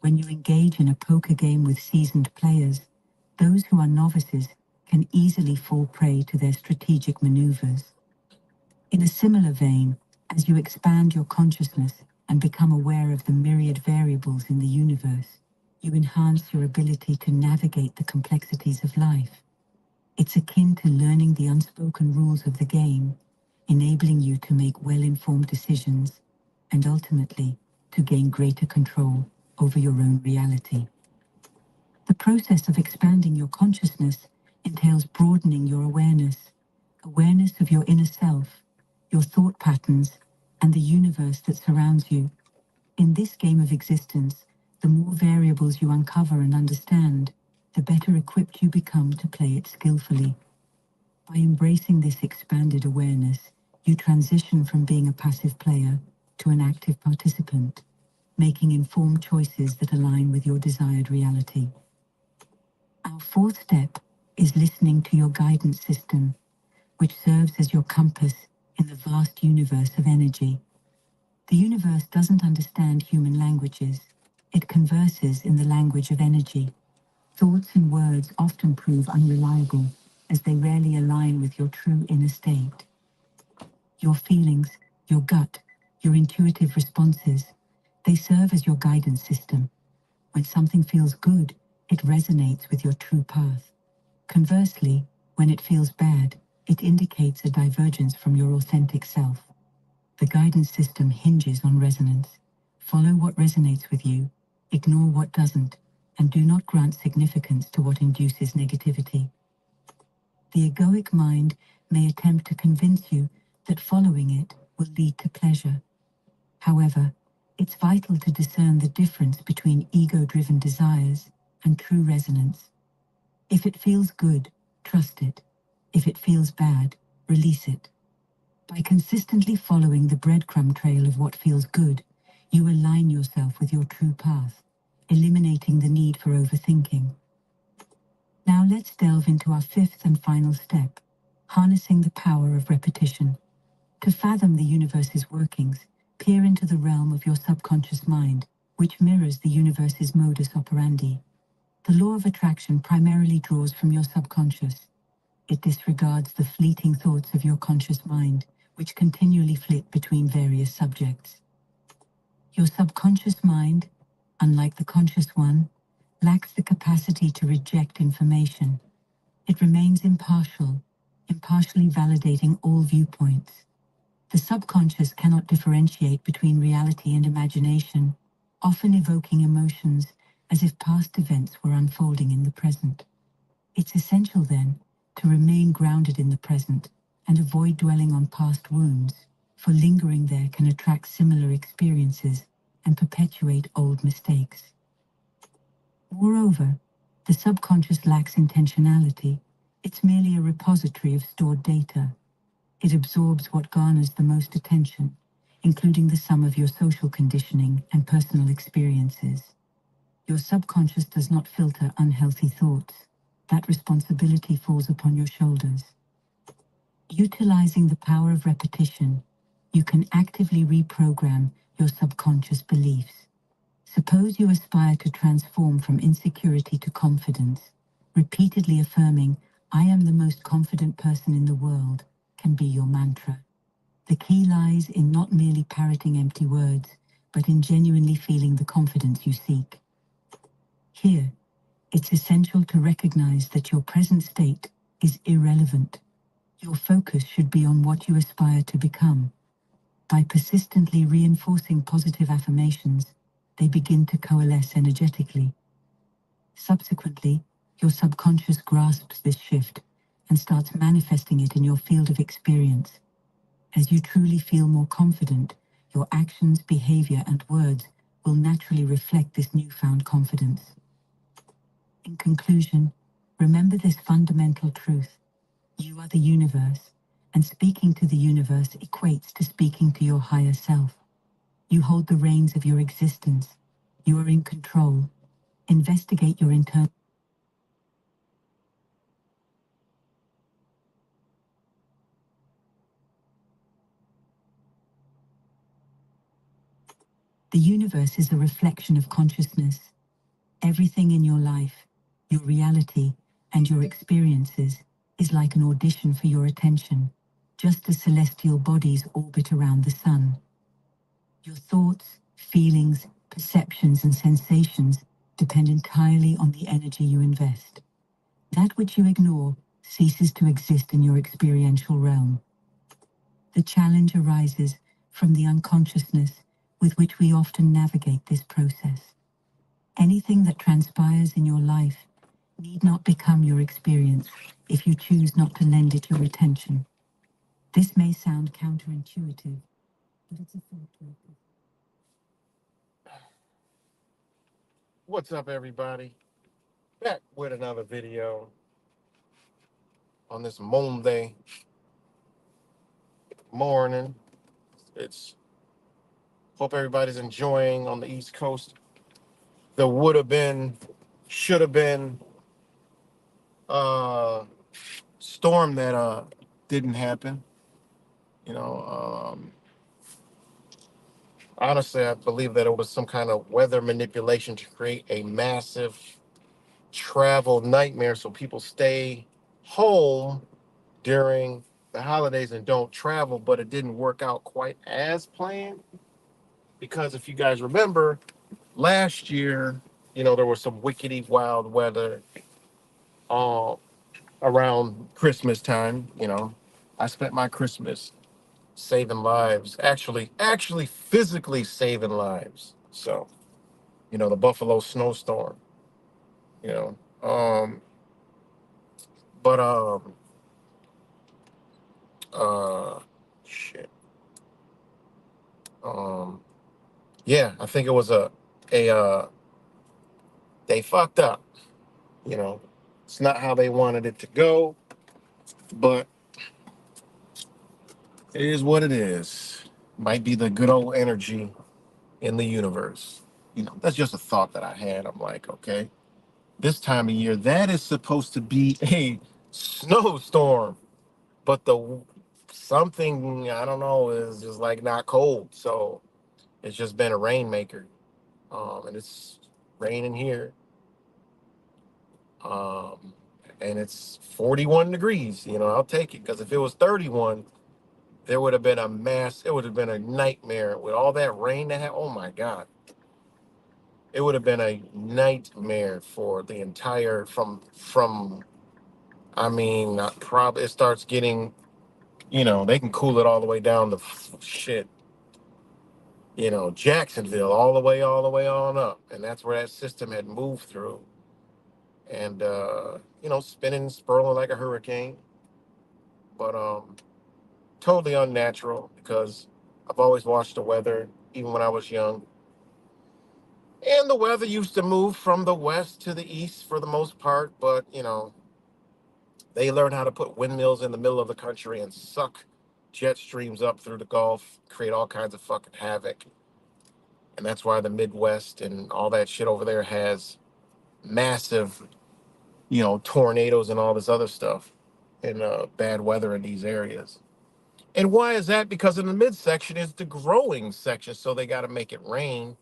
When you engage in a poker game with seasoned players, those who are novices can easily fall prey to their strategic maneuvers. In a similar vein, as you expand your consciousness and become aware of the myriad variables in the universe, you enhance your ability to navigate the complexities of life. It's akin to learning the unspoken rules of the game, enabling you to make well-informed decisions and ultimately to gain greater control over your own reality. The process of expanding your consciousness entails broadening your awareness of your inner self, your thought patterns, and the universe that surrounds you. In this game of existence, the more variables you uncover and understand, the better equipped you become to play it skillfully. By embracing this expanded awareness, you transition from being a passive player to an active participant, making informed choices that align with your desired reality. Our fourth step is listening to your guidance system, which serves as your compass in the vast universe of energy. The universe doesn't understand human languages. It converses in the language of energy. Thoughts and words often prove unreliable, as they rarely align with your true inner state. Your feelings, your gut, your intuitive responses, they serve as your guidance system. When something feels good, it resonates with your true path. Conversely, when it feels bad, it indicates a divergence from your authentic self. The guidance system hinges on resonance. Follow what resonates with you, ignore what doesn't, and do not grant significance to what induces negativity. The egoic mind may attempt to convince you that following it will lead to pleasure. However, it's vital to discern the difference between ego-driven desires and true resonance. If it feels good, trust it. If it feels bad, release it. By consistently following the breadcrumb trail of what feels good, you align yourself with your true path, eliminating the need for overthinking. Now let's delve into our fifth and final step, harnessing the power of repetition. To fathom the universe's workings, peer into the realm of your subconscious mind, which mirrors the universe's modus operandi. The law of attraction primarily draws from your subconscious. It disregards the fleeting thoughts of your conscious mind, which continually flit between various subjects. Your subconscious mind, unlike the conscious one, lacks the capacity to reject information. It remains impartially validating all viewpoints. The subconscious cannot differentiate between reality and imagination, often evoking emotions as if past events were unfolding in the present. It's essential, then, to remain grounded in the present and avoid dwelling on past wounds, for lingering there can attract similar experiences and perpetuate old mistakes. Moreover, the subconscious lacks intentionality. It's merely a repository of stored data. It absorbs what garners the most attention, including the sum of your social conditioning and personal experiences. Your subconscious does not filter unhealthy thoughts. That responsibility falls upon your shoulders. Utilizing the power of repetition, you can actively reprogram your subconscious beliefs. Suppose you aspire to transform from insecurity to confidence. Repeatedly affirming, "I am the most confident person in the world," can be your mantra. The key lies in not merely parroting empty words, but in genuinely feeling the confidence you seek. Here, it's essential to recognize that your present state is irrelevant. Your focus should be on what you aspire to become. By persistently reinforcing positive affirmations, they begin to coalesce energetically. Subsequently, your subconscious grasps this shift and starts manifesting it in your field of experience. As you truly feel more confident, your actions, behavior, and words will naturally reflect this newfound confidence. In conclusion, remember this fundamental truth. You are the universe, and speaking to the universe equates to speaking to your higher self. You hold the reins of your existence. You are in control. Investigate your internal The universe is a reflection of consciousness. Everything in your life, your reality, and your experiences is like an audition for your attention, just as celestial bodies orbit around the sun. Your thoughts, feelings, perceptions, and sensations depend entirely on the energy you invest. That which you ignore ceases to exist in your experiential realm. The challenge arises from the unconsciousness with which we often navigate this process. Anything that transpires in your life need not become your experience if you choose not to lend it your attention. This may sound counterintuitive, but it's a fact. What's up, everybody? Back with another video on this Monday morning. It's hope everybody's enjoying on the East Coast. The would have been, should have been uh storm that didn't happen. You know, honestly, I believe that it was some kind of weather manipulation to create a massive travel nightmare so people stay home during the holidays and don't travel, but it didn't work out quite as planned. Because if you guys remember, last year, there was some wickedy wild weather uh, around Christmas time. I spent my Christmas saving lives, actually physically saving lives. So, the Buffalo snowstorm, you know. But uh shit. Um yeah, I think it was a they fucked up, you know. It's not how they wanted it to go, but it is what it is. Might be the good old energy in the universe. That's just a thought that I had. I'm like, okay, this time of year, that is supposed to be a snowstorm, but the something I don't know is just like not cold, so it's just been a rainmaker. And it's raining here, um, and it's 41 degrees. I'll take it because if it was 31, there would have been a mass. It would have been a nightmare with all that rain that had. Oh my God, it would have been a nightmare for the entire from. I mean, probably it starts getting. They can cool it all the way down to shit. Jacksonville, all the way on up, and that's where that system had moved through, and spinning, spiraling like a hurricane, but totally unnatural because I've always watched the weather, even when I was young. And the weather used to move from the west to the east for the most part, but they learned how to put windmills in the middle of the country and suck jet streams up through the Gulf, create all kinds of fucking havoc. And that's why the Midwest and all that shit over there has massive, tornadoes and all this other stuff and bad weather in these areas. And why is that? Because in the midsection is the growing section, so they got to make it rain.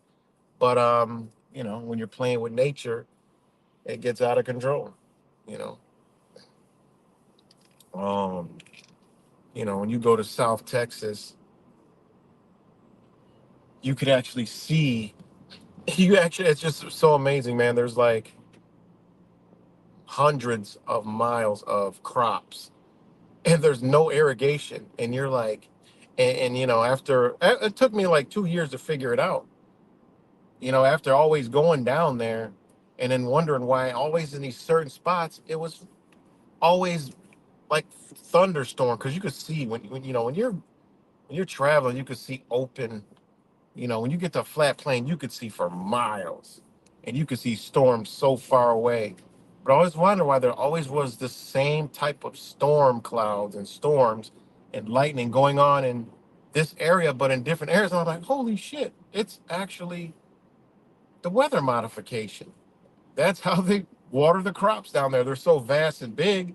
But when you're playing with nature, it gets out of control. You know, um, when you go to South Texas, you could actually see. You actually, it's just so amazing, man. There's like hundreds of miles of crops, and there's no irrigation, and you're like, and after it took me like 2 years to figure it out. After always going down there and then wondering why always in these certain spots, it was always like thunderstorm because you could see when you're traveling, you could see open, when you get to a flat plane, you could see for miles and you could see storms so far away. But I always wonder why there always was the same type of storm clouds and storms and lightning going on in this area, but in different areas. And I'm like, holy shit, it's actually the weather modification. That's how they water the crops down there. They're so vast and big.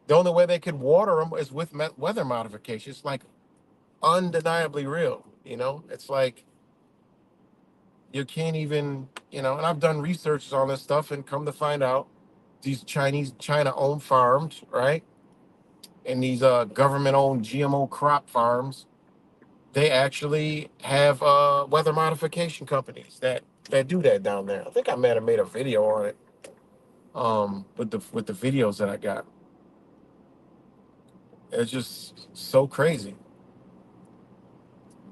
The only way they can water them is with weather modification. It's like undeniably real. It's like You can't even, and I've done research on this stuff and come to find out these China owned farms, right? And these government owned GMO crop farms, they actually have weather modification companies that do that down there. I think I might have made a video on it, with the videos that I got. It's just so crazy.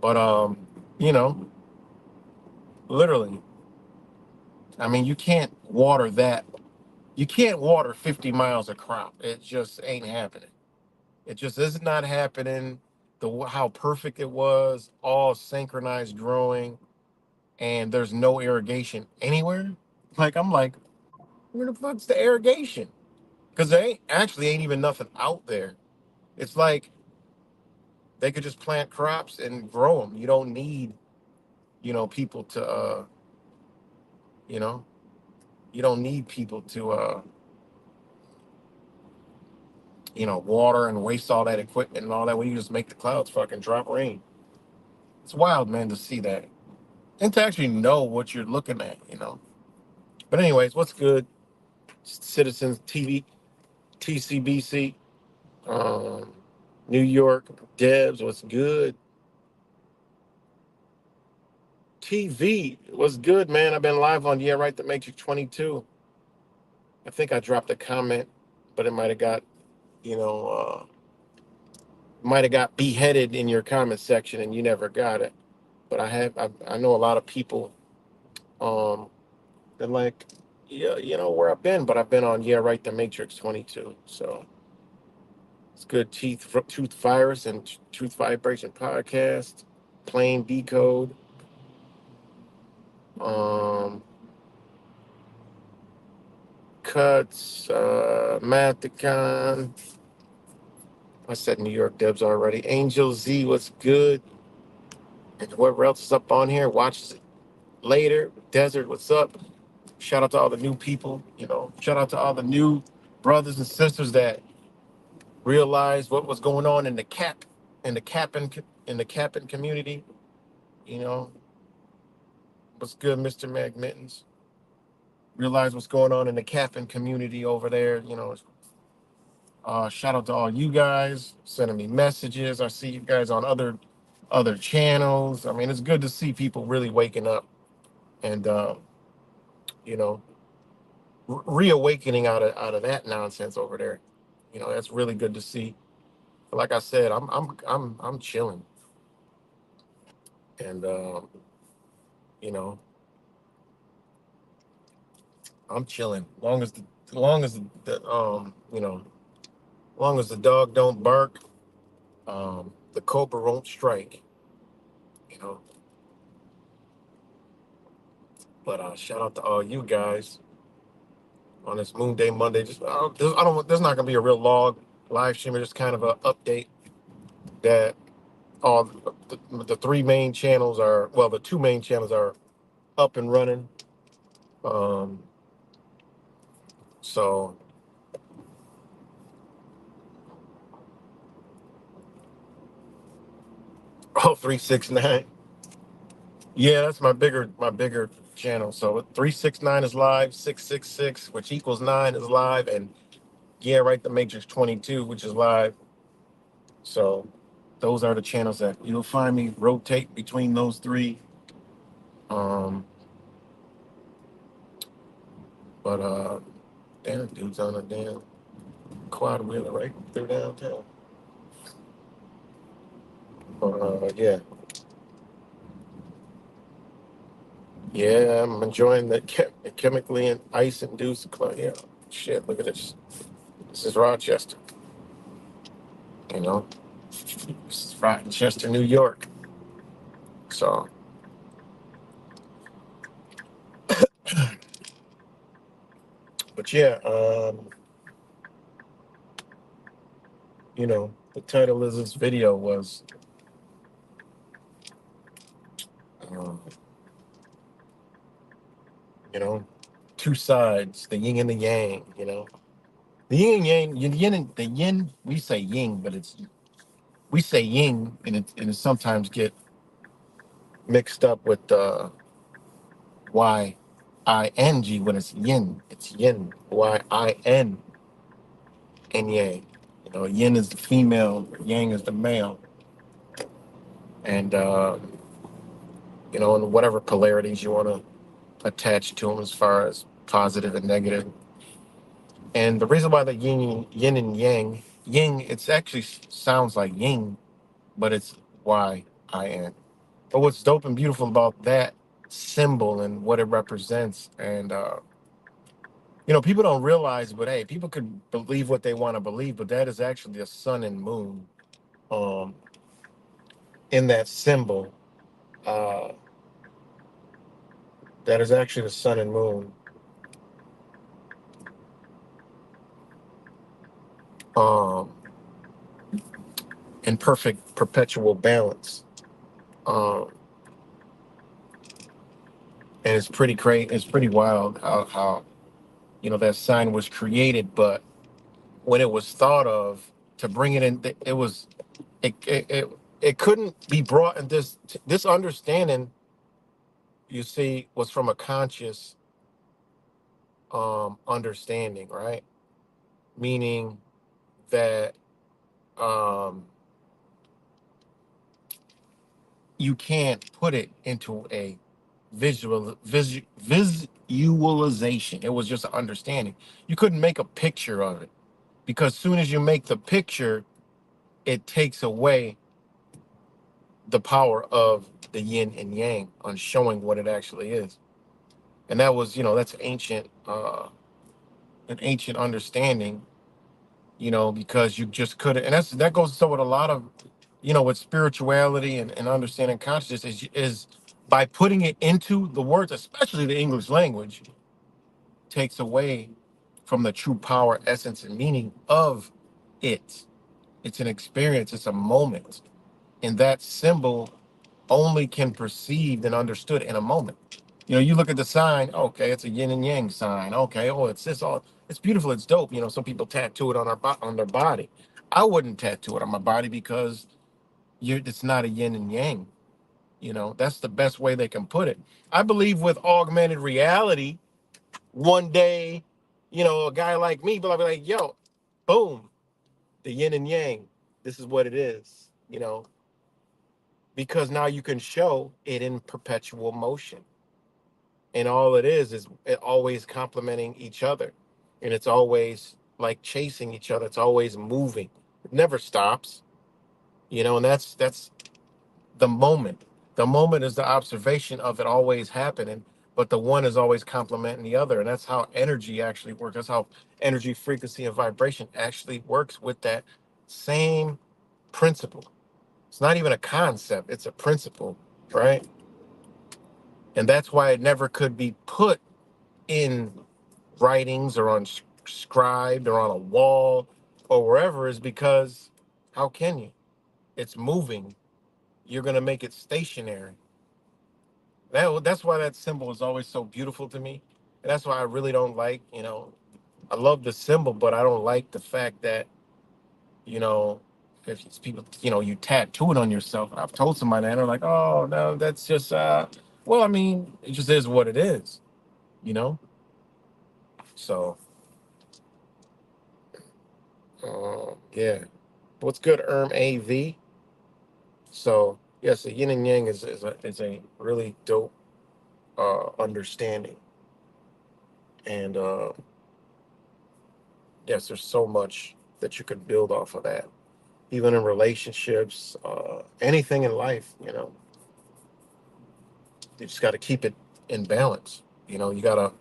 But you know, literally, I mean, you can't water 50 miles of crop. It just ain't happening. It just is not happening. How perfect it was, all synchronized growing, and there's no irrigation anywhere. Like I'm like, where the fuck's the irrigation? Because there ain't even nothing out there. It's like they could just plant crops and grow them. You don't need, people to, you know, you don't need people to, water and waste all that equipment and all that. When you just make the clouds fucking drop rain. It's wild, man, to see that and to actually know what you're looking at. But anyways, what's good, Citizens TV, TCBC, um, New York, Debs, what's good? TV, what's good, man? I've been live on Yeah Right, the Matrix 22. I think I dropped a comment, but it you know, might have got beheaded in your comment section, and you never got it. But I know a lot of people, um, that like, yeah, where I've been, but I've been on Yeah Right, the Matrix 22. So it's good. Truth Virus and Truth Vibration podcast, Plain Decode, um, Cuts, Mathicon. I said New York Debs already. Angel Z, what's good? And whoever else is up on here watches it later. Desert, what's up? Shout out to all the new people. Shout out to all the new brothers and sisters that realized what was going on in the capping community. You know, what's good, Mr. Magmittens? Realize what's going on in the capping community over there. Shout out to all you guys sending me messages. I see you guys on other channels. I mean, it's good to see people really waking up and you know reawakening out of that nonsense over there. That's really good to see. But like I said, I'm chilling, and you know I'm chilling. Long as long as the dog don't bark, the cobra won't strike. You know. But shout out to all you guys on this Moon Day Monday. Just I don't. There's not gonna be a real log live stream. It's just kind of an update that all the three main channels are. Well, the two main channels are up and running. Um, so oh 369. Yeah, that's my bigger channel. So 369 is live, 666, which equals 9 is live, and Yeah Right, the Matrix 22, which is live. So those are the channels that you'll find me rotate between those three. Um, but damn, dude's on a damn quad wheeler right through downtown. But yeah, yeah, I'm enjoying the chemically and ice induced. Yeah, shit, look at this. This is Rochester. You know, this is Rochester, New York. So, but yeah, the title of this video was, um, you know, two sides, the yin and the yang. The yin and yang, the yin. We say yin, but we say yin, and it sometimes get mixed up with Y-I-N-G. When it's yin, it's yin. Y-I-N and yang. Yin is the female, yang is the male. And, and whatever polarities you want to attach to them as far as positive and negative. And the reason why the yin and yang, yin, it's actually sounds like yin, but it's Y-I-N. But what's dope and beautiful about that symbol and what it represents, and people don't realize, but hey, people could believe what they want to believe, but that is actually a sun and moon um, in that symbol. Uh, that is actually the sun and moon um, in perfect perpetual balance. Um, and it's pretty great. It's pretty wild how that sign was created, but when it was thought of to bring it in, it was it couldn't be brought in this understanding. You see, was from a conscious understanding, right? Meaning that um, you can't put it into a visualization. It was just an understanding. You couldn't make a picture of it because soon as you make the picture, it takes away the power of the yin and yang on showing what it actually is. And that was, that's an ancient understanding, because you just couldn't. And that goes to with a lot of, with spirituality and understanding consciousness is by putting it into the words, especially the English language, takes away from the true power, essence, and meaning of it. It's an experience. It's a moment. And that symbol only can perceived and understood in a moment. You look at the sign, okay, it's a yin and yang sign. Okay, oh, it's this all it's beautiful, it's dope. Some people tattoo it on their body. I wouldn't tattoo it on my body because it's not a yin and yang. That's the best way they can put it. I believe with augmented reality, one day, a guy like me, but I'll be like, yo, boom, the yin and yang. This is what it is, because now you can show it in perpetual motion. And all it is it always complementing each other. And it's always like chasing each other. It's always moving. It never stops, and that's the moment. The moment is the observation of it always happening, but the one is always complementing the other. And that's how energy actually works. That's how energy, frequency, and vibration actually works with that same principle. It's not even a concept, it's a principle, right? And that's why it never could be put in writings or on scribed or on a wall or wherever, is because how can you? It's moving. You're going to make it stationary. That's why that symbol is always so beautiful to me. And that's why I really don't like, I love the symbol, but I don't like the fact that, you know, if it's people, you tattoo it on yourself. I've told somebody that, and they're like, oh, no, that's just, well, I mean, it just is what it is, you know? So, yeah. What's good, AV? So, yes, the yin and yang is a really dope understanding. And yes, there's so much that you could build off of that, even in relationships, anything in life. You just got to keep it in balance. You got a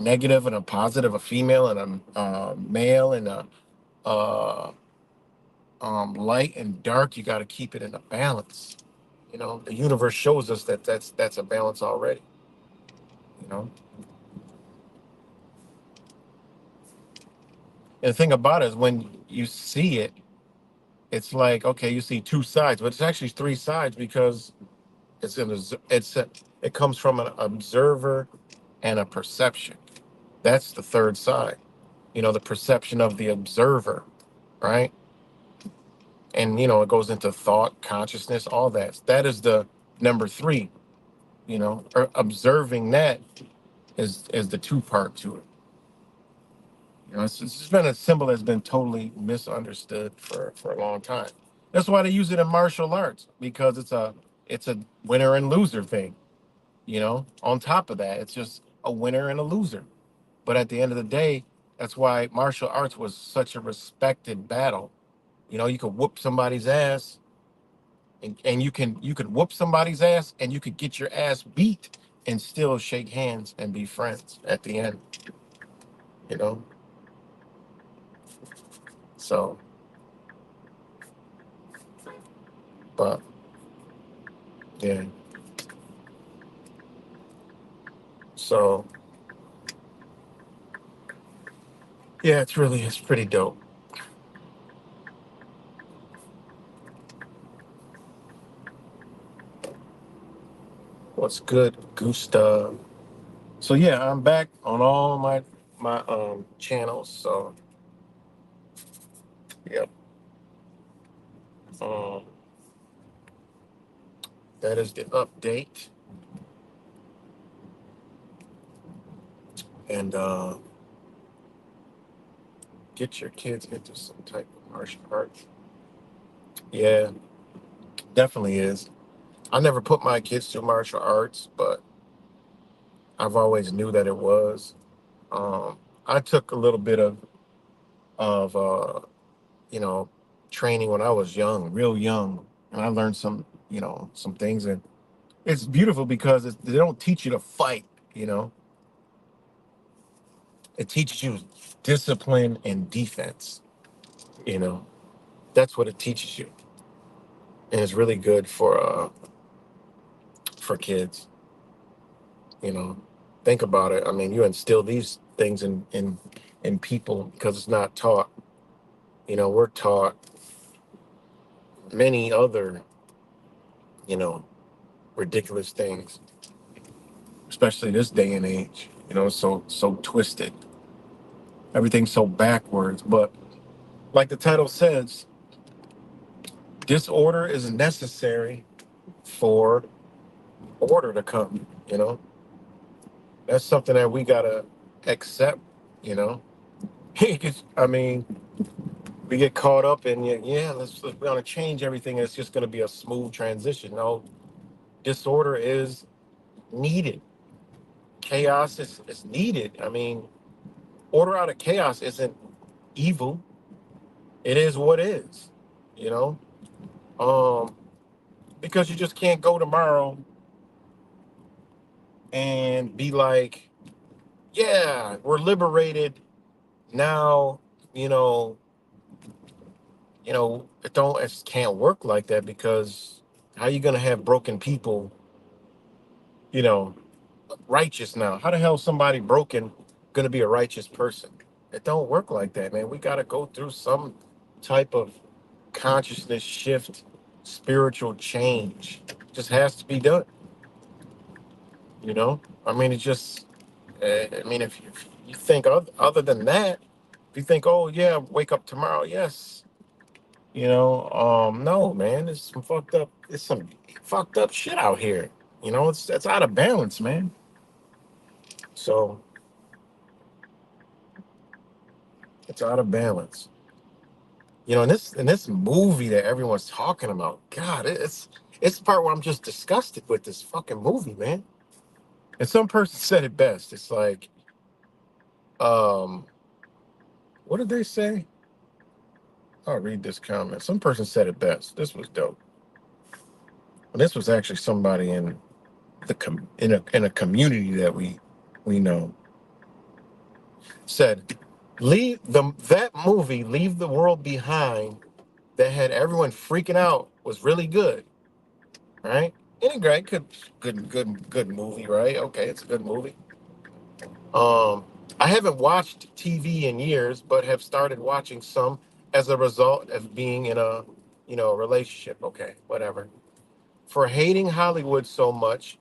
negative and a positive, a female and a male, and a uh, light and dark. You got to keep it in a balance. The universe shows us that that's a balance already. You know, and the thing about it is when you see it, it's like, okay, you see two sides, but it's actually three sides because it comes from an observer and a perception. That's the third side. The perception of the observer, right? And it goes into thought, consciousness, all that. That is the number three. or observing that is the two part to it. It's just been a symbol that's been totally misunderstood for a long time. That's why they use it in martial arts, because it's a winner and loser thing. On top of that, it's just a winner and a loser. But at the end of the day, that's why martial arts was such a respected battle. You could whoop somebody's ass, and you could whoop somebody's ass, and you could get your ass beat and still shake hands and be friends at the end. You know, so but yeah, so yeah, it's pretty dope. What's good, Gustav? So yeah, I'm back on all my channels. So yep, um, that is the update, and get your kids into some type of martial arts. Yeah, definitely is. I never put my kids through martial arts, but I've always knew that it was. I took a little bit of you know training when I was young, real young, and I learned some things, and it's beautiful because they don't teach you to fight. You know, it teaches you discipline and defense. You know, that's what it teaches you, and it's really good for kids. You know, think about it. I mean, you instill these things in people because it's not taught. We're taught many other you know ridiculous things, especially this day and age. So twisted. Everything's so backwards. But like the title says, disorder is necessary for order to come. That's something that we gotta accept. You know, I mean, we get caught up in, yeah, we're gonna change everything. And it's just gonna be a smooth transition. No, disorder is needed. Chaos is needed. I mean, order out of chaos isn't evil. It is what is. You know, um, because you just can't go tomorrow and be like, yeah, we're liberated now. You know, it can't work like that, because how you gonna have broken people? You know, righteous now. How the hell is somebody broken gonna be a righteous person? It don't work like that, man. We gotta go through some type of consciousness shift, spiritual change. Just has to be done. I mean, it just. I mean, if you think other than that, if you think, oh yeah, wake up tomorrow, yes. No, man, it's some fucked up. It's some fucked up shit out here. It's out of balance, man. So it's out of balance. In this movie that everyone's talking about, God, it's the part where I'm just disgusted with this fucking movie, man. And some person said it best. It's like, um, what did they say? I'll read this comment. Some person said it best. This was dope. And this was actually somebody in a community that we know. Said, leave that movie, Leave the World Behind, that had everyone freaking out, was really good. Right? Any great, good movie, right? Okay, it's a good movie. Um, I haven't watched TV in years, but have started watching some as a result of being in a relationship. Okay, whatever. For hating Hollywood so much,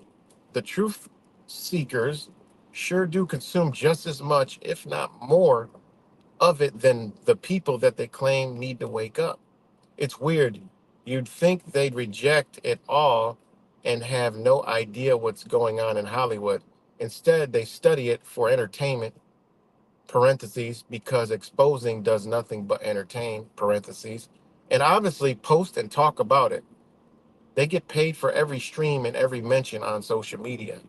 the truth seekers sure do consume just as much, if not more, of it than the people that they claim need to wake up. It's weird. You'd think they'd reject it all and have no idea what's going on in Hollywood. Instead, they study it for entertainment, parentheses, because exposing does nothing but entertain, parentheses, and obviously post and talk about it. They get paid for every stream and every mention on social media.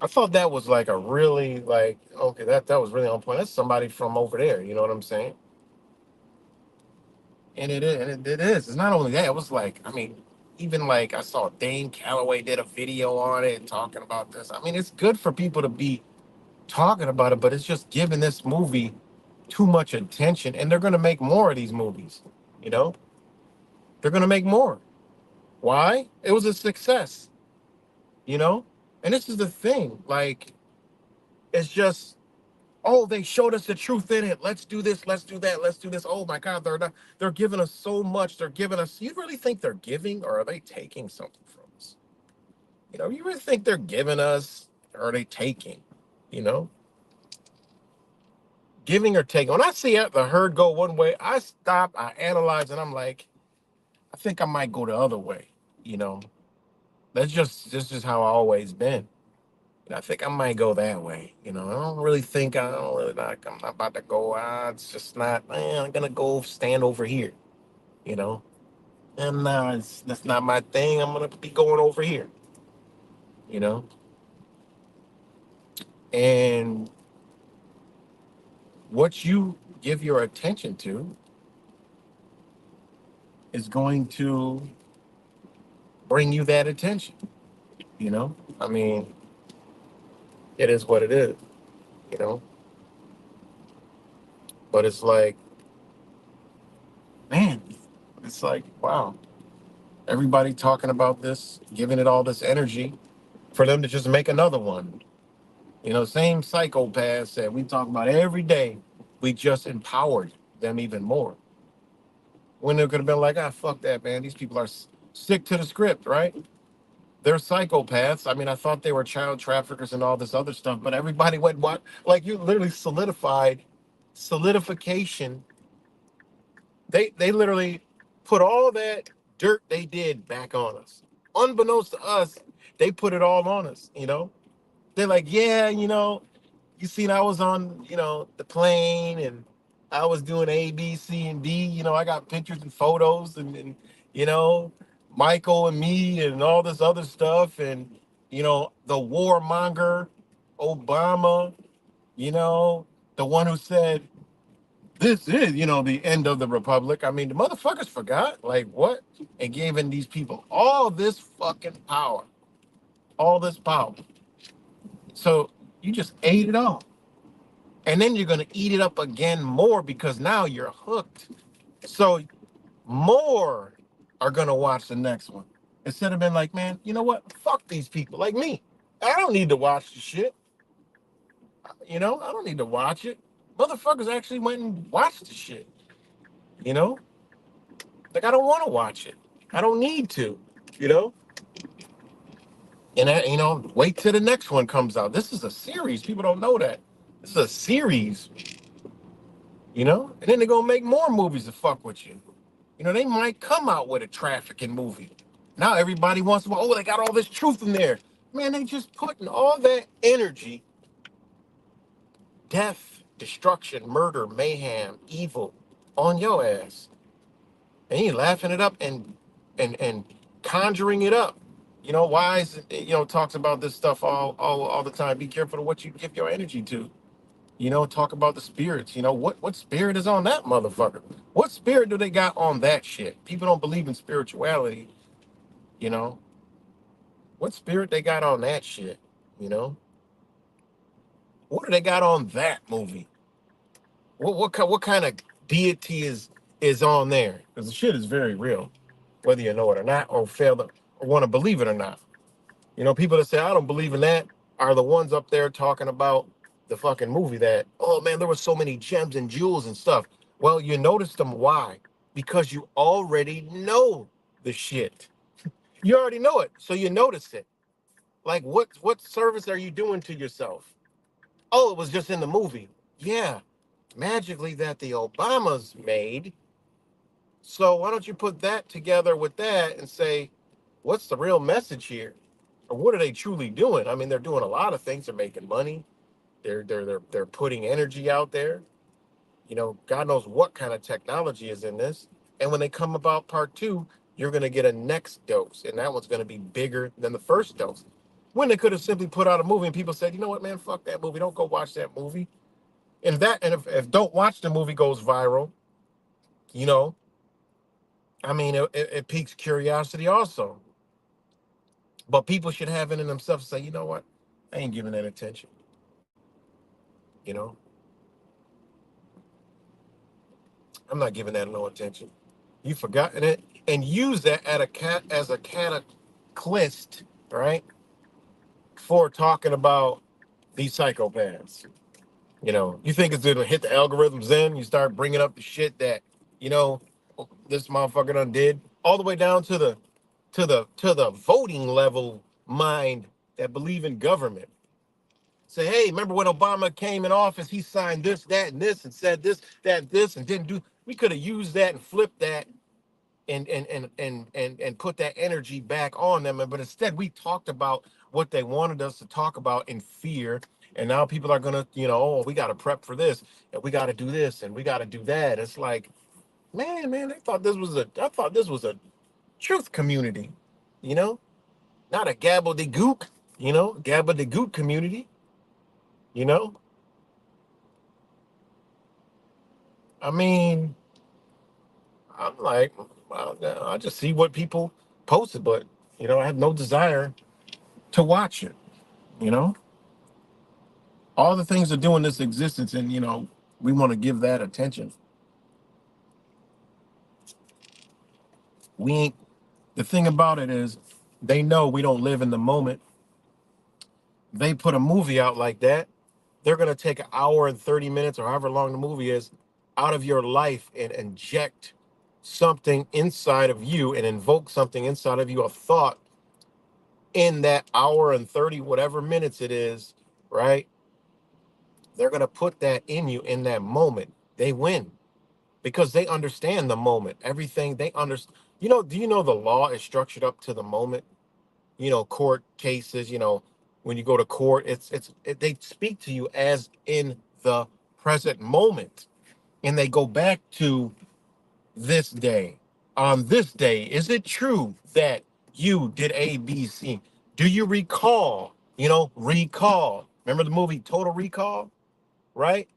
I thought that was like a really like okay, that was really on point. That's somebody from over there, you know what I'm saying? And it is, and it is. It's not only that. It was like, I mean, even like I saw Dane Calloway did a video on it talking about this. I mean, it's good for people to be talking about it, but it's just giving this movie too much attention, and they're gonna make more of these movies. You know, they're gonna make more. Why? It was a success. You know, and this is the thing. Like, it's just oh, they showed us the truth in it. Let's do this. Let's do that. Let's do this. Oh my God, they're giving us so much. They're giving us. You really think they're giving, or are they taking something from us? You know, you really think they're giving us, or are they taking? You know, giving or taking. When I see the herd go one way, I stop. I analyze, and I'm like, I think I might go the other way. You know, that's just how I always been. I think I might go that way. You know, I don't really think I don't really like. I'm not about to go. It's just not. I'm gonna go stand over here. You know, and that's not my thing. I'm gonna be going over here. You know, and what you give your attention to is going to bring you that attention. You know, I mean, it is what it is. You know, but it's like, man, it's like, wow, everybody talking about this, giving it all this energy for them to just make another one. You know, same psychopaths that we talk about every day. We just empowered them even more. When they could have been like, ah, fuck that, man. These people are stick to the script, right? They're psychopaths. I mean, I thought they were child traffickers and all this other stuff, but everybody went what? Like you literally solidification. They literally put all that dirt they did back on us. Unbeknownst to us, they put it all on us, you know? They're like, yeah, you know, you seen I was on, you know, the plane and I was doing A, B, C, and D. You know, I got pictures and photos and you know, Michael and me and all this other stuff. And, you know, the warmonger, Obama, you know, the one who said, this is, you know, the end of the republic. I mean, the motherfuckers forgot, like, what? And giving these people all this fucking power, all this power. So you just ate it all. And then you're going to eat it up again more because now you're hooked. So more are going to watch the next one instead of being like, man, you know what? Fuck these people like me. I don't need to watch the shit. You know, I don't need to watch it. Motherfuckers actually went and watched the shit. You know, like I don't want to watch it. I don't need to. You know, and you know, wait till the next one comes out. This is a series. People don't know that. This is a series. You know, and then they're gonna make more movies to fuck with you. You know, they might come out with a trafficking movie. Now everybody wants to, oh, they got all this truth in there. Man, they just putting all that energy, death, destruction, murder, mayhem, evil on your ass. And you laughing it up and conjuring it up. You know, why is it, you know, talks about this stuff all the time. Be careful of what you give your energy to. You know, talk about the spirits. You know, what spirit is on that motherfucker? What spirit do they got on that shit? People don't believe in spirituality. You know, what spirit they got on that shit? You know, what do they got on that movie? What kind of deity is on there? Because the shit is very real, whether you know it or not, or fail to or want to believe it or not. You know, people that say I don't believe in that are the ones up there talking about the fucking movie that, oh man, there were so many gems and jewels and stuff. Well, you noticed them. Why? Because you already know the shit. You already know it, so you notice it. Like, what service are you doing to yourself? Oh, it was just in the movie. Yeah, magically that the Obamas made. So why don't you put that together with that and say, What's the real message here? Or what are they truly doing? I mean, they're doing a lot of things. They're making money. They're putting energy out there. God knows what kind of technology is in this. And when they come about part two, you're going to get a next dose, and that one's going to be bigger than the first dose. When they could have simply put out a movie and people said, you know what, man, fuck that movie. Don't go watch that movie. And if don't watch the movie goes viral, you know, I mean, it piques curiosity also. But people should have it in themselves to say, you know what, I ain't giving that attention. You know, I'm not giving that no attention. You forgotten it and use that at a cat as a catalyst, right? For talking about these psychopaths. You think it's gonna hit the algorithms? Then you start bringing up the shit that you know this motherfucker done did, all the way down to the voting level mind that believe in government. Say, hey, remember when Obama came in office? He signed this, that, and this, and said this, that, this, and didn't do. We could have used that and flipped that and put that energy back on them. But instead, we talked about what they wanted us to talk about in fear. And now people are gonna, oh, we got to prep for this, and we got to do this, and we got to do that. It's like, man, I thought this was a truth community, you know, not a gabbledygook, gabbledygook community, you know. I mean, I'm like, well, no, I just see what people posted, but I have no desire to watch it. You know, all the things are doing this existence, and we want to give that attention. We ain't. The thing about it is, they know we don't live in the moment. They put a movie out like that, they're gonna take an hour and 30 minutes, or however long the movie is, out of your life and inject something inside of you and invoke something inside of you, a thought in that hour and 30 whatever minutes it is, right? They're gonna put that in you in that moment. They win because they understand the moment. Everything they understand. Do you know the law is structured up to the moment? Court cases. When you go to court, they speak to you as in the present moment, and they go back to this day. On this day, is it true that you did A, B, C? Do you recall? Recall. Remember the movie Total Recall, right?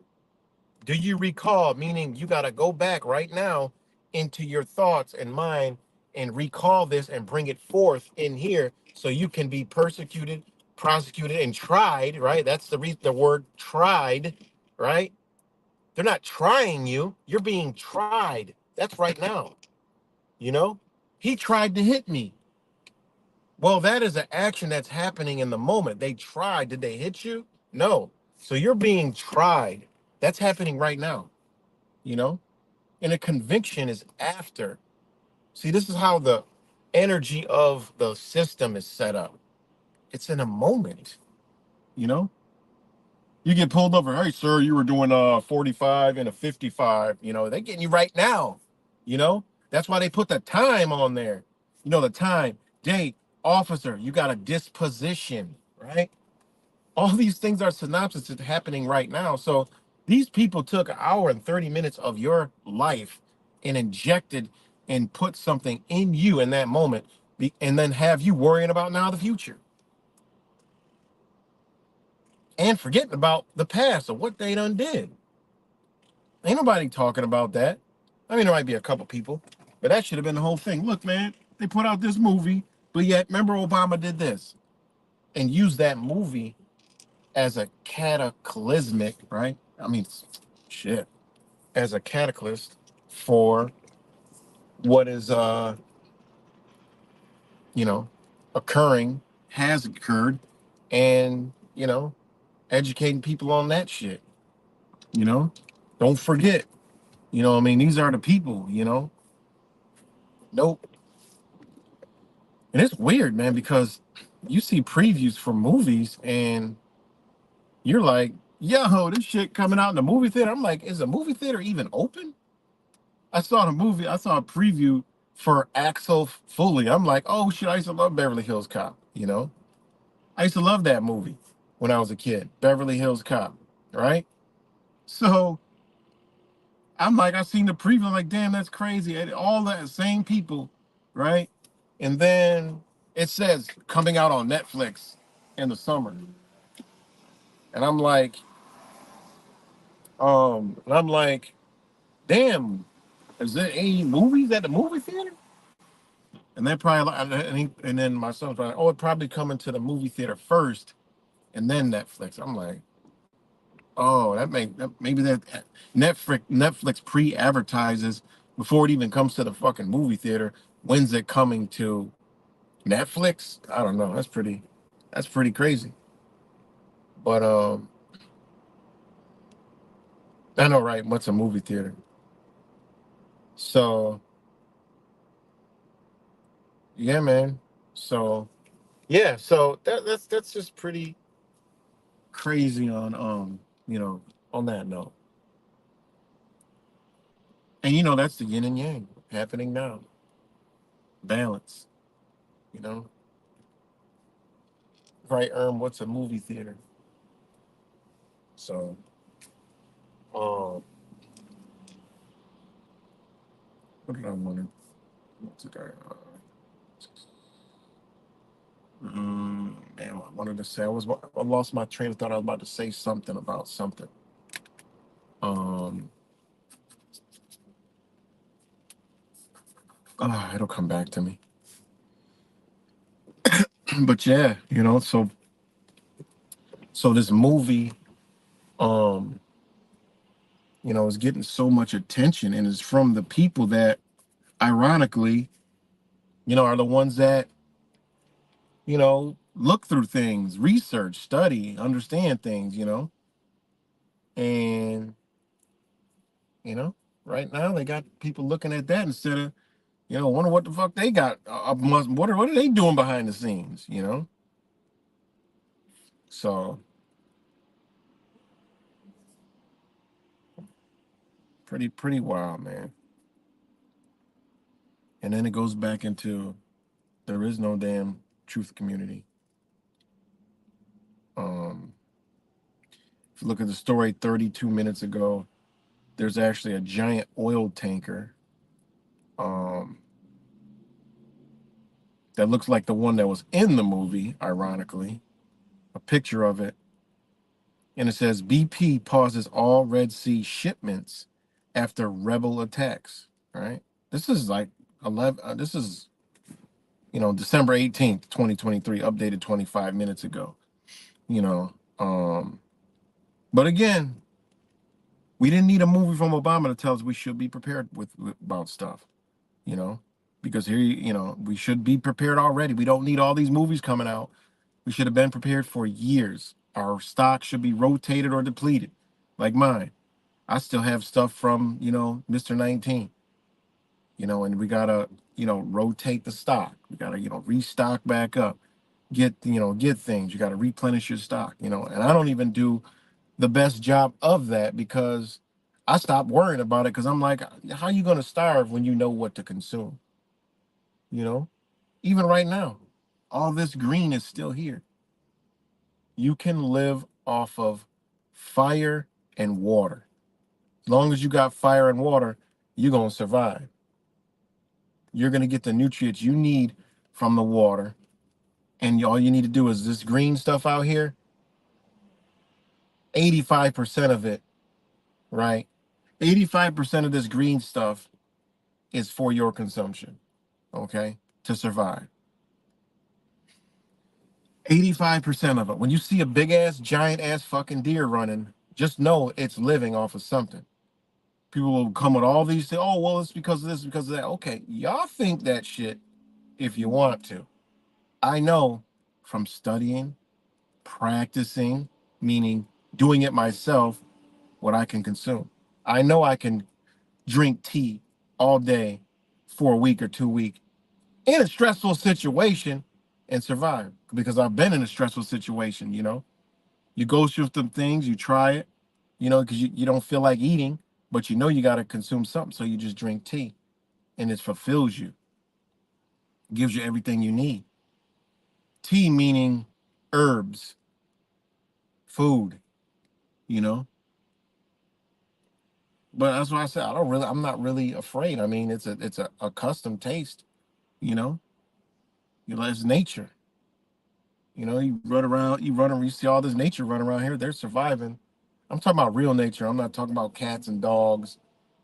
Do you recall? Meaning you got to go back right now into your thoughts and mind and recall this and bring it forth in here so you can be persecuted, prosecuted, and tried, right? That's the word tried, right? They're not trying you, you're being tried. That's right now, you know? He tried to hit me. Well, that is an action that's happening in the moment. They tried. Did they hit you? No. So you're being tried. That's happening right now, you know? And a conviction is after. See, this is how the energy of the system is set up. It's in a moment, you know? You get pulled over. Hey, sir, you were doing 45 and a 55. They're getting you right now. That's why they put the time on there. The time, date, officer. You got a disposition, right? All these things are synopsis that's happening right now. So these people took an hour and 30 minutes of your life and injected and put something in you in that moment, and then have you worrying about now the future and forgetting about the past of what they done did. Ain't nobody talking about that. I mean, there might be a couple people, but that should have been the whole thing. Look, man, they put out this movie, but yet remember Obama did this, and use that movie as a cataclysmic, right? I mean, shit, as a catalyst for what is you know, occurring, has occurred, and educating people on that shit. You know, don't forget. I mean, these are the people. Nope. And it's weird, man, because you see previews for movies and you're like, yo, this shit coming out in the movie theater. I'm like, is the movie theater even open? I saw a preview for Axel Foley. I'm like, oh shit, I used to love Beverly Hills Cop. You know, I used to love that movie when I was a kid, Beverly Hills Cop, right? So I'm like, I seen the preview, I'm like, damn, that's crazy. And all the same people, right? And then it says coming out on Netflix in the summer. And I'm like, damn, is there any movies at the movie theater? And then probably, and then my son's like, oh, it probably coming to the movie theater first, and then Netflix. I'm like, oh, maybe that Netflix pre-advertises before it even comes to the fucking movie theater. When's it coming to Netflix? I don't know. That's pretty crazy. But I know, right? What's a movie theater? So yeah, man. So yeah, so that's just pretty crazy on you know, on that note. And you know, that's the yin and yang happening now. Balance, you know. Right, what's a movie theater? So um what did I want to what did man, I wanted to say I lost my train of thought. I was about to say something about something. Um it'll come back to me. But yeah, you know, so this movie um you know is getting so much attention and is from the people that ironically, you know, are the ones that, you know, look through things, research, study, understand things, you know. And, you know, right now they got people looking at that instead of, you know, wonder what the fuck they got. What are they doing behind the scenes, you know? So pretty wild, man. And then it goes back into there is no damn truth community. Um, if you look at the story 32 minutes ago, there's actually a giant oil tanker um, that looks like the one that was in the movie, ironically, a picture of it. And it says BP pauses all Red Sea shipments after rebel attacks, right? This is like 11, this is, you know, December 18th, 2023, updated 25 minutes ago, you know. But again, we didn't need a movie from Obama to tell us we should be prepared with about stuff, you know, because here, you know, we should be prepared already. We don't need all these movies coming out. We should have been prepared for years. Our stock should be rotated or depleted, like mine. I still have stuff from, you know, Mr. 19, you know, and we gotta, you know, rotate the stock. We gotta, you know, restock back up, get things. You gotta replenish your stock, you know, and I don't even do the best job of that because I stopped worrying about it because I'm like, how you gonna starve when you know what to consume? You know, even right now, all this green is still here. You can live off of fire and water. As long as you got fire and water, you're gonna survive. You're gonna get the nutrients you need from the water, and all you need to do is this green stuff out here. 85% of it, right? 85% of this green stuff is for your consumption, okay? To survive. 85% of it. When you see a big ass, giant ass fucking deer running, just know it's living off of something. People will come with all these things. Oh, well, it's because of this, because of that. Okay, y'all think that shit if you want to. I know from studying, practicing, meaning doing it myself, what I can consume. I know I can drink tea all day for a week or 2 weeks in a stressful situation and survive because I've been in a stressful situation, you know. You go through some things, you try it, you know, because you don't feel like eating, but you know you got to consume something. So you just drink tea and it fulfills you. Gives you everything you need. Tea meaning herbs, food, you know. But that's why I said I'm not really afraid. I mean, it's a custom taste, you know. It's nature. You see all this nature running around here. They're surviving. I'm talking about real nature. I'm not talking about cats and dogs,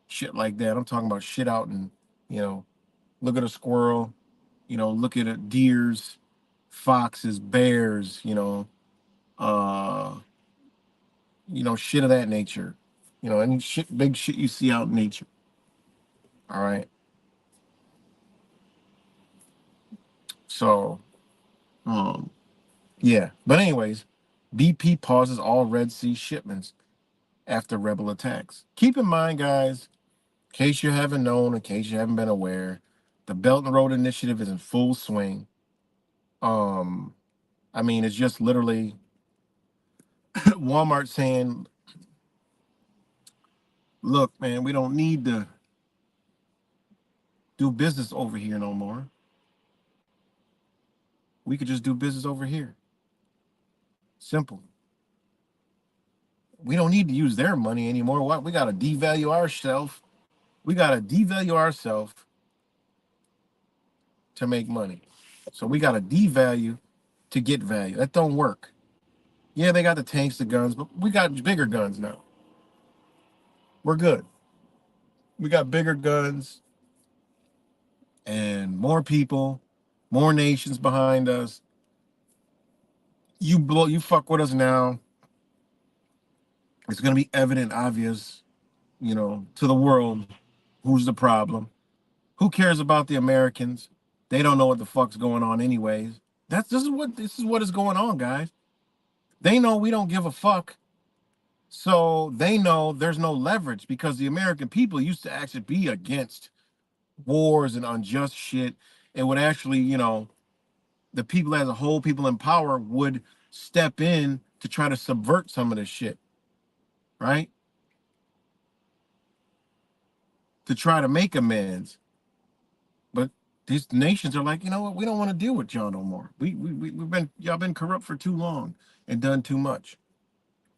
shit like that. I'm talking about shit out and, you know, look at a squirrel, look at deers, foxes, bears, uh, shit of that nature. Any shit, big shit you see out in nature. All right. So, um, yeah. But anyways, BP pauses all Red Sea shipments after rebel attacks. Keep in mind, guys, in case you haven't known, in case you haven't been aware, the Belt and Road Initiative is in full swing. I mean, it's just literally Walmart saying, look, man, we don't need to do business over here no more. We could just do business over here. Simple. We don't need to use their money anymore. What? We got to devalue ourselves. We got to devalue ourselves to make money. So we got to devalue to get value. That don't work. Yeah, they got the tanks, the guns, but we got bigger guns now. We're good. We got bigger guns and more people, more nations behind us. You fuck with us now. It's gonna be evident, obvious, to the world who's the problem. Who cares about the Americans? They don't know what the fuck's going on anyways. This is what is going on, guys. They know we don't give a fuck. So they know there's no leverage because the American people used to actually be against wars and unjust shit. It would actually, the people as a whole, people in power would step in to try to subvert some of this shit, right? To try to make amends. But these nations are like, you know what? We don't want to deal with y'all no more. Y'all been corrupt for too long and done too much.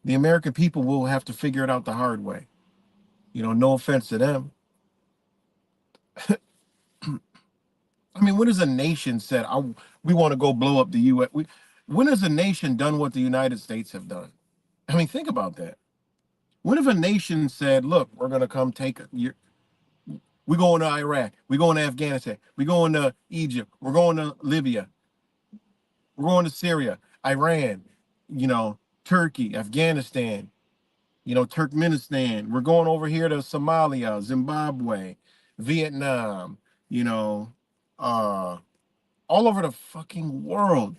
The American people will have to figure it out the hard way. No offense to them. I mean, when has a nation said, we want to go blow up the U.S.? When has a nation done what the United States have done? I mean, think about that. When have a nation said, look, we're going to come we're going to Iraq, we're going to Afghanistan, we're going to Egypt, we're going to Libya, we're going to Syria, Iran, Turkey, Afghanistan, Turkmenistan. We're going over here to Somalia, Zimbabwe, Vietnam, you know, uh, all over the fucking world.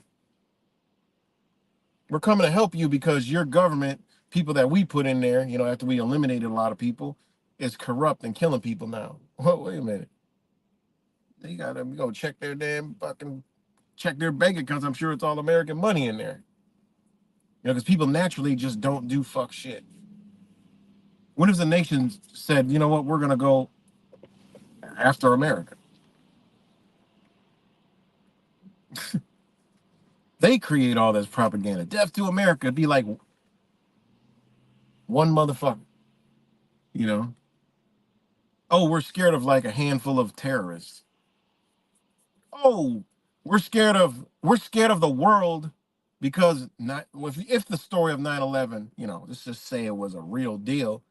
We're coming to help you because your government, people that we put in there, after we eliminated a lot of people, is corrupt and killing people now. Well, wait a minute. They gotta go check their damn fucking check their bank accounts. I'm sure it's all American money in there. Because people naturally just don't do fuck shit. When has the nation said, you know what, we're gonna go after America? They create all this propaganda. Death to America. It'd be like one motherfucker, you know. Oh, we're scared of like a handful of terrorists. Oh, we're scared of the world because not if the story of 9/11, let's just say it was a real deal.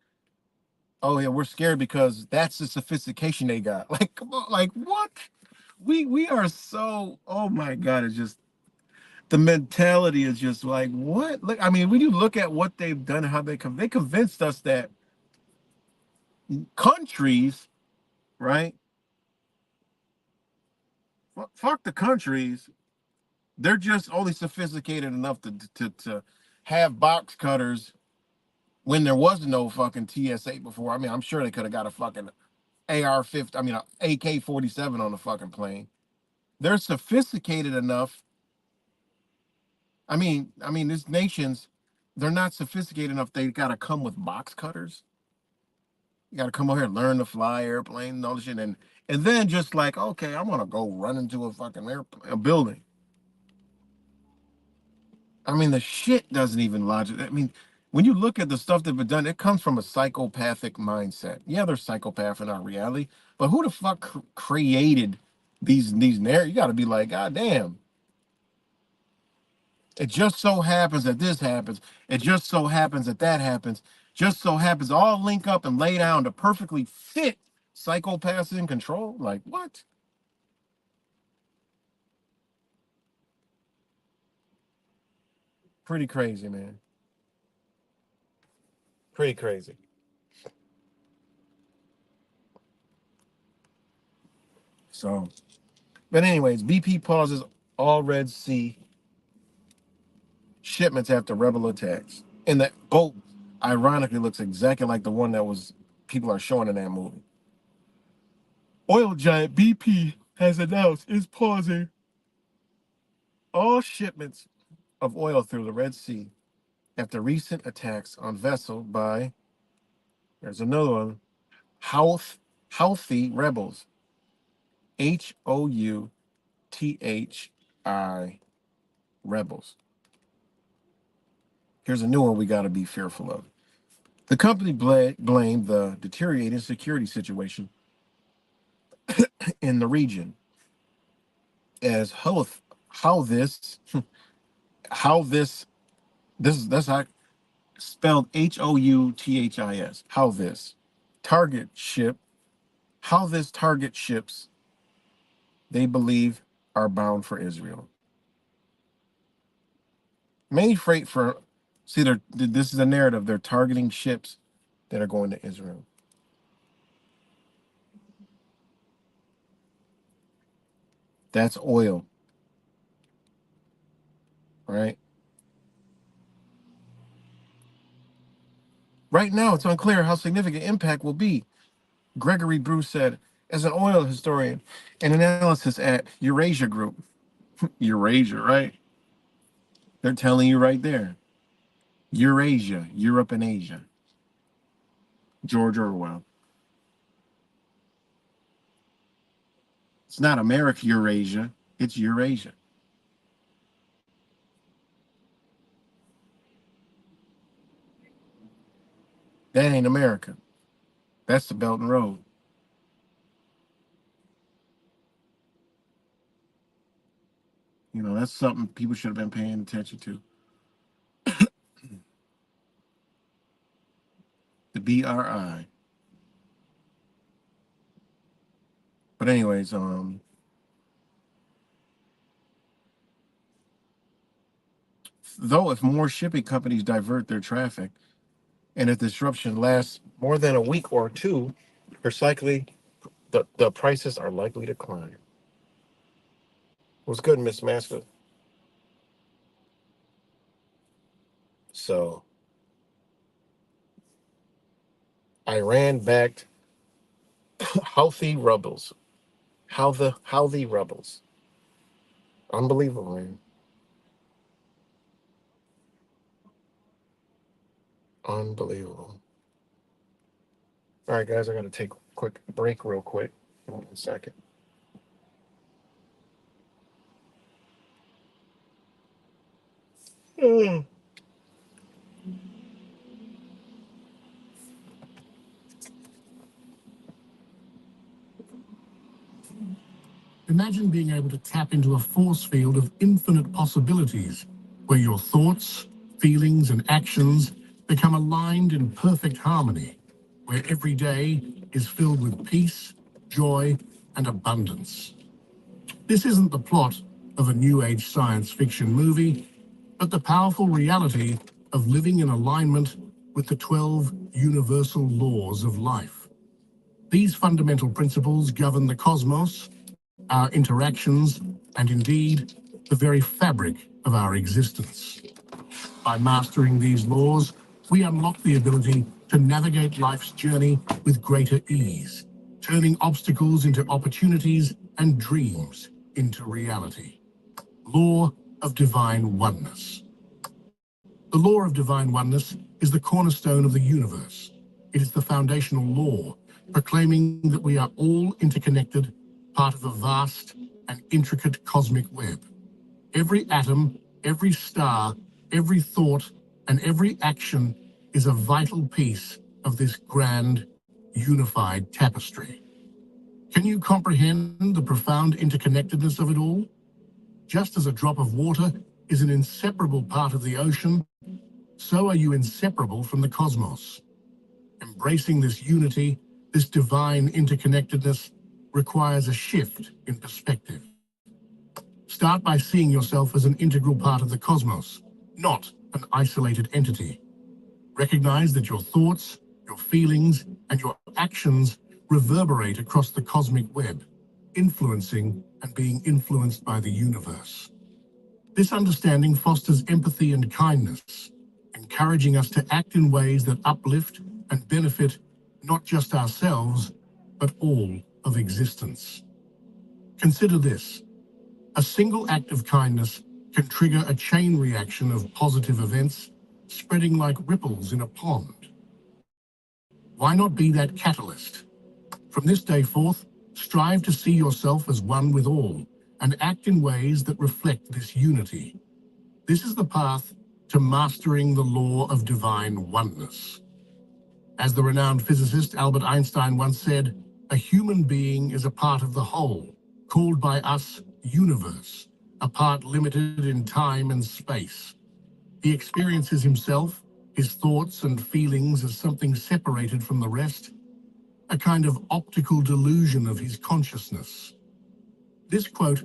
Oh yeah, we're scared because that's the sophistication they got. Like, come on, like what? We are so, oh my God, it's just the mentality is just like what? Look, I mean, when you look at what they've done, how they convinced us that countries, right? Fuck the countries. They're just only sophisticated enough to have box cutters when there was no fucking TSA before. I mean, I'm sure they could have got a fucking AR-50, I mean, a AK-47 on the fucking plane. They're sophisticated enough. I mean, these nations, they're not sophisticated enough. They got to come with box cutters. You got to come over here and learn to fly airplane and all this shit. And then just like, okay, I want to go run into a fucking airplane, a building. I mean, the shit doesn't even logic. I mean, when you look at the stuff that's been done, it comes from a psychopathic mindset. Yeah, there's psychopaths in our reality, but who the fuck created these narratives? You got to be like, God damn. It just so happens that this happens. It just so happens that that happens. Just so happens all link up and lay down to perfectly fit psychopaths in control. Like what? Pretty crazy, man. Pretty crazy. So, but anyways, BP pauses all Red Sea shipments after rebel attacks. And that boat, ironically, looks exactly like the one that was people are showing in that movie. Oil giant BP has announced it's pausing all shipments of oil through the Red Sea after recent attacks on vessel by, there's another one, Houthi rebels. Houthi rebels. Here's a new one we got to be fearful of. The company blamed the deteriorating security situation in the region as how this how this that's how spelled Houthis. How this target ship how this target ships they believe are bound for Israel. Many freight for see this is a narrative. They're targeting ships that are going to Israel. That's oil, right? Right now, it's unclear how significant impact will be, Gregory Bruce said, as an oil historian and analysis at Eurasia Group. Eurasia, right? They're telling you right there. Eurasia, Europe and Asia. George Orwell. It's not America Eurasia, it's Eurasia. That ain't America. That's the Belt and Road. You know, that's something people should have been paying attention to. The BRI. But anyways, though if more shipping companies divert their traffic and if disruption lasts more than a week or two, recycling the prices are likely to climb. What's good, Miss Master? So Iran backed Houthi rebels. How the rebels. Unbelievable, man. Unbelievable. All right, guys, I gotta take a quick break real quick. 1 second. Mm. Imagine being able to tap into a force field of infinite possibilities, where your thoughts, feelings, and actions become aligned in perfect harmony, where every day is filled with peace, joy, and abundance. This isn't the plot of a new age science fiction movie, but the powerful reality of living in alignment with the 12 universal laws of life. These fundamental principles govern the cosmos, our interactions, and indeed, the very fabric of our existence. By mastering these laws, we unlock the ability to navigate life's journey with greater ease, turning obstacles into opportunities and dreams into reality. Law of Divine Oneness. The law of divine oneness is the cornerstone of the universe. It is the foundational law, proclaiming that we are all interconnected, part of a vast and intricate cosmic web. Every atom, every star, every thought, and every action is a vital piece of this grand, unified tapestry. Can you comprehend the profound interconnectedness of it all? Just as a drop of water is an inseparable part of the ocean, so are you inseparable from the cosmos. Embracing this unity, this divine interconnectedness, requires a shift in perspective. Start by seeing yourself as an integral part of the cosmos, not an isolated entity. Recognize that your thoughts, your feelings, and your actions reverberate across the cosmic web, influencing and being influenced by the universe. This understanding fosters empathy and kindness, encouraging us to act in ways that uplift and benefit not just ourselves, but all of existence. Consider this. A single act of kindness can trigger a chain reaction of positive events, spreading like ripples in a pond. Why not be that catalyst? From this day forth, strive to see yourself as one with all and act in ways that reflect this unity. This is the path to mastering the law of divine oneness. As the renowned physicist Albert Einstein once said, a human being is a part of the whole, called by us universe, a part limited in time and space. He experiences himself, his thoughts and feelings as something separated from the rest, a kind of optical delusion of his consciousness. This quote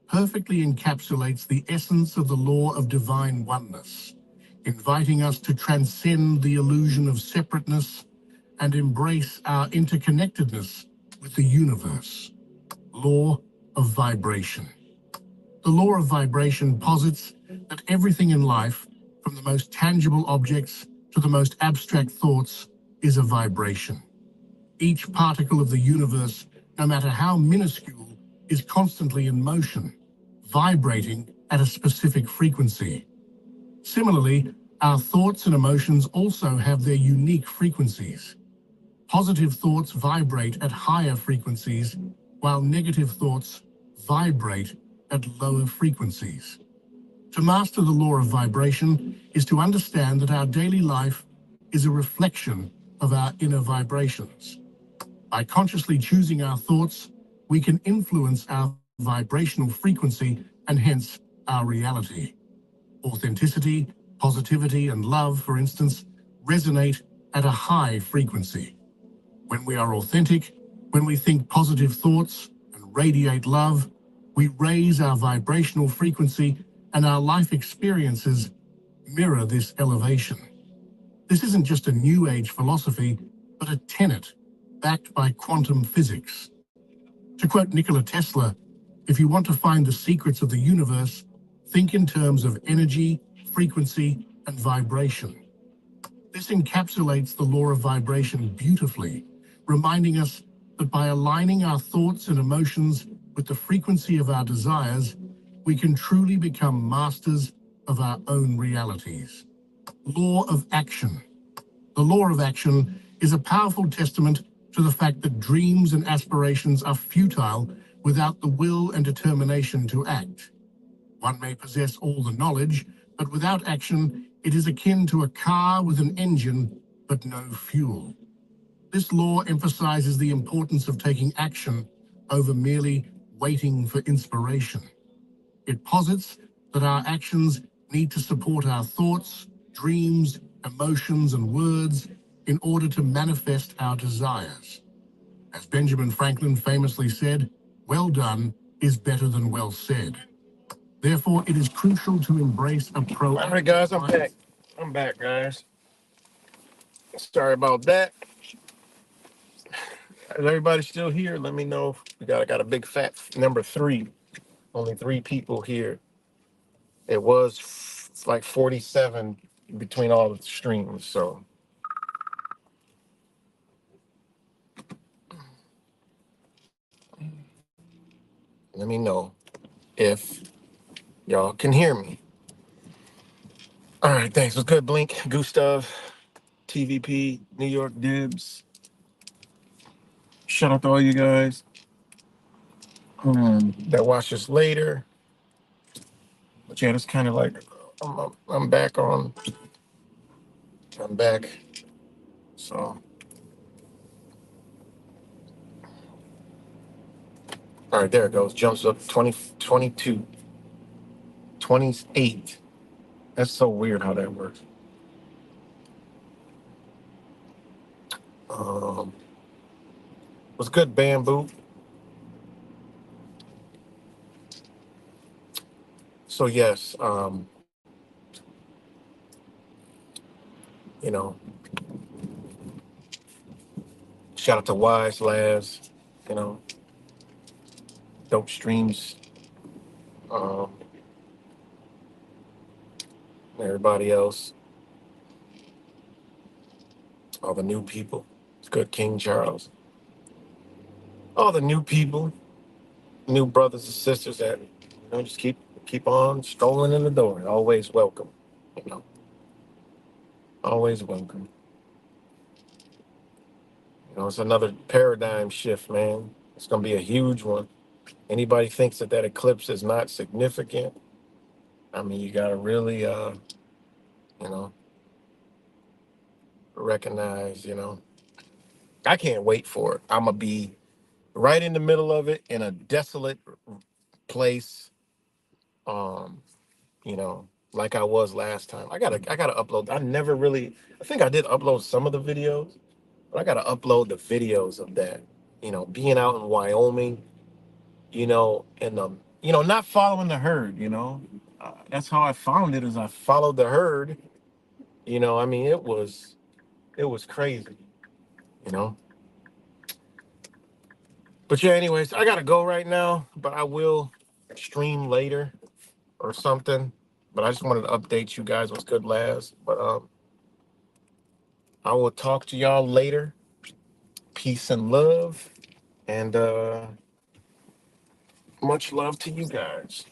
perfectly encapsulates the essence of the law of divine oneness, inviting us to transcend the illusion of separateness and embrace our interconnectedness with the universe. Law of vibration. The law of vibration posits that everything in life, from the most tangible objects to the most abstract thoughts, is a vibration. Each particle of the universe, no matter how minuscule, is constantly in motion, vibrating at a specific frequency. Similarly, our thoughts and emotions also have their unique frequencies. Positive thoughts vibrate at higher frequencies, while negative thoughts vibrate at lower frequencies. To master the law of vibration is to understand that our daily life is a reflection of our inner vibrations. By consciously choosing our thoughts, we can influence our vibrational frequency and hence our reality. Authenticity, positivity, and love, for instance, resonate at a high frequency. When we are authentic, when we think positive thoughts and radiate love, we raise our vibrational frequency and our life experiences mirror this elevation. This isn't just a new age philosophy, but a tenet backed by quantum physics. To quote Nikola Tesla, if you want to find the secrets of the universe, think in terms of energy, frequency, and vibration. This encapsulates the law of vibration beautifully, reminding us that by aligning our thoughts and emotions with the frequency of our desires, we can truly become masters of our own realities. Law of action. The law of action is a powerful testament to the fact that dreams and aspirations are futile without the will and determination to act. One may possess all the knowledge, but without action, it is akin to a car with an engine, but no fuel. This law emphasizes the importance of taking action over merely waiting for inspiration. It posits that our actions need to support our thoughts, dreams, emotions, and words in order to manifest our desires. As Benjamin Franklin famously said, well done is better than well said. Therefore, it is crucial to embrace a proactive... All right, guys, I'm back. I'm back, guys. Sorry about that. Is everybody still here? Let me know. I got a big fat number 3. Only 3 people here. It was like 47 between all the streams, so let me know if y'all can hear me. All right, thanks. It was good, Blink, Gustav. TVP, New York Dibs. Shout out to all you guys that watch us later. But yeah, it's kind of like I'm back on. I'm back. So, all right, there it goes. Jumps up 20, 22, 28. That's so weird how that works. Was good, Bamboo. So yes, you know, shout out to Wise Labs, you know, dope streams, um, everybody else, all the new people. It's good, King Charles. All the new people, new brothers and sisters that just keep on strolling in the door. Always welcome, you know, always welcome. You know, it's another paradigm shift, man. It's gonna be a huge one. Anybody thinks that eclipse is not significant? I mean, you gotta really, you know, recognize. I can't wait for it. I'm gonna be right in the middle of it in a desolate place. Um, like I was last time. I gotta upload. I think I did upload some of the videos, but I gotta upload the videos of that. Being out in Wyoming, and not following the herd. That's how I found it. Is I followed the herd. I mean, it was crazy. You know. But yeah, anyways, I gotta go right now. But I will stream later or something. But I just wanted to update you guys what's good last. But I will talk to y'all later. Peace and love. And much love to you guys.